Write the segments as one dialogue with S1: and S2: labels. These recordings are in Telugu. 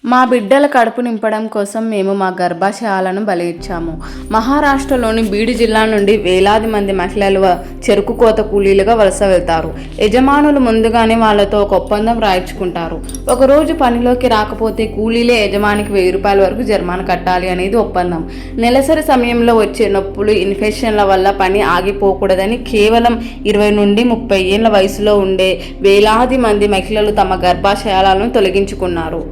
S1: మా బిడ్డల కడుపు నింపడం కోసం మేము మా గర్భాశయాలను బలి ఇచ్చాము. మహారాష్ట్రలోని బీడ్ జిల్లా నుండి వేలాది మంది మహిళలు చెరుకు కోత కూలీలుగా వలస వెళ్తారు. యజమానులు ముందుగానే వాళ్ళతో ఒక ఒప్పందం రాయించుకుంటారు. ఒకరోజు పనిలోకి రాకపోతే కూలీలే యజమానికి 1000 రూపాయల వరకు జరిమానా కట్టాలి అనేది ఒప్పందం. నెలసరి సమయంలో వచ్చే నొప్పులు, ఇన్ఫెక్షన్ల వల్ల పని ఆగిపోకూడదని కేవలం 20 నుండి 30 ఏళ్ల వయసులో ఉండే వేలాది మంది మహిళలు తమ గర్భాశయాలను తొలగించుకున్నారు.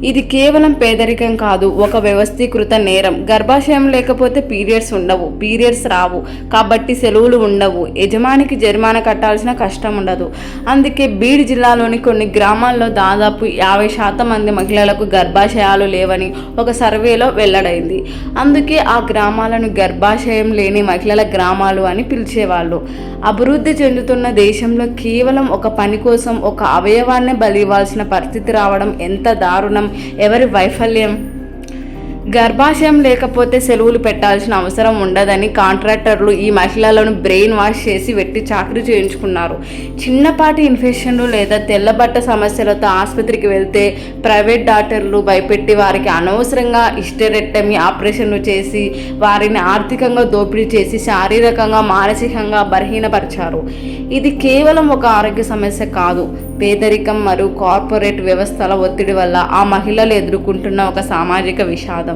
S1: ఇది కేవలం పేదరికం కాదు, ఒక వ్యవస్థీకృత నేరం. గర్భాశయం లేకపోతే పీరియడ్స్ రావు, కాబట్టి సెలవులు ఉండవు, యజమానికి జరిమానా కట్టాల్సిన కష్టం ఉండదు. అందుకే బీడ్ జిల్లాలోని కొన్ని గ్రామాల్లో దాదాపు 50% మంది మహిళలకు గర్భాశయాలు లేవని ఒక సర్వేలో వెల్లడైంది. అందుకే ఆ గ్రామాలను గర్భాశయం లేని మహిళల గ్రామాలు అని పిలిచేవాళ్ళు. అభివృద్ధి చెందుతున్న దేశంలో కేవలం ఒక పని కోసం ఒక అవయవాన్ని బలి ఇవ్వాల్సిన పరిస్థితి రావడం ఎంత దారుణం! ఎవరి వైఫల్యం! గర్భాశయం లేకపోతే సెలవులు పెట్టాల్సిన అవసరం ఉండదని కాంట్రాక్టర్లు ఈ మహిళలను బ్రెయిన్ వాష్ చేసి వెట్టి చాకరీ చేయించుకున్నారు. చిన్నపాటి ఇన్ఫెక్షన్లు లేదా తెల్లబట్ట సమస్యలతో ఆసుపత్రికి వెళ్తే ప్రైవేట్ డాక్టర్లు భయపెట్టి వారికి అనవసరంగా హిస్టెరెక్టమీ ఆపరేషన్లు చేసి వారిని ఆర్థికంగా దోపిడీ చేసి శారీరకంగా, మానసికంగా బలహీనపరిచారు. ఇది కేవలం ఒక ఆరోగ్య సమస్య కాదు, పేదరికం మరియు కార్పొరేట్ వ్యవస్థల ఒత్తిడి వల్ల ఆ మహిళలు ఎదుర్కొంటున్న ఒక సామాజిక విషాదం.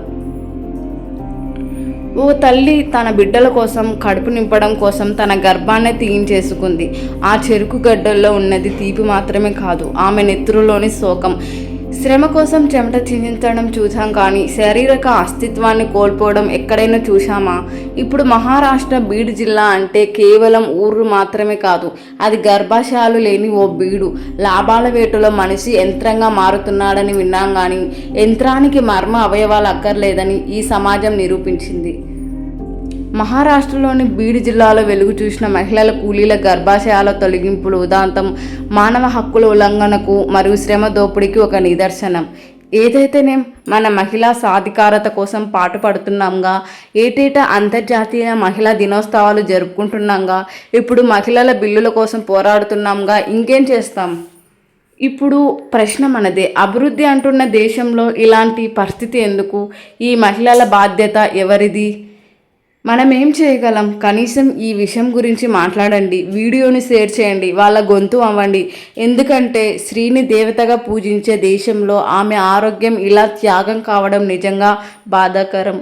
S1: ఓ తల్లి తన బిడ్డల కోసం, కడుపు నింపడం కోసం తన గర్భాన్ని తీయించేసుకుంది. ఆ చెరుకు గడ్డల్లో ఉన్నది తీపి మాత్రమే కాదు, ఆమె నెత్తురులోని శోకం. శ్రమ కోసం చెమట చిందించడం చూసాం, కానీ శారీరక అస్తిత్వాన్ని కోల్పోవడం ఎక్కడైనా చూసామా? ఇప్పుడు మహారాష్ట్ర బీడ్ జిల్లా అంటే కేవలం ఊరు మాత్రమే కాదు, అది గర్భాశయాలు లేని ఓ బీడు. లాభాల వేటలో మనిషి యంత్రంగా మారుతున్నాడని విన్నాం, కానీ యంత్రానికి మర్మ అవయవాలు అక్కర్లేదని ఈ సమాజం నిరూపించింది. మహారాష్ట్రలోని బీడ్ జిల్లాలో వెలుగు చూసిన మహిళల కూలీల గర్భాశయాల తొలగింపులు ఉదాంతం మానవ హక్కుల ఉల్లంఘనకు మరియు శ్రమ దోపిడీకి ఒక నిదర్శనం. ఏదైతేనే మన మహిళా సాధికారత కోసం పాటుపడుతున్నాంగా, ఏటేటా అంతర్జాతీయ మహిళా దినోత్సవాలు జరుపుకుంటున్నాంగా, ఇప్పుడు మహిళల బిల్లుల కోసం పోరాడుతున్నాంగా, ఇంకేం చేస్తాం? ఇప్పుడు ప్రశ్న మనదే. అభివృద్ధి అంటున్న దేశంలో ఇలాంటి పరిస్థితి ఎందుకు? ఈ మహిళల బాధ్యత ఎవరిది? మనం ఏం చేయగలం? కనీసం ఈ విషయం గురించి మాట్లాడండి, వీడియోని షేర్ చేయండి, వాళ్ళ గొంతు అవ్వండి. ఎందుకంటే స్త్రీని దేవతగా పూజించే దేశంలో ఆమె ఆరోగ్యం ఇలా త్యాగం కావడం నిజంగా బాధాకరం.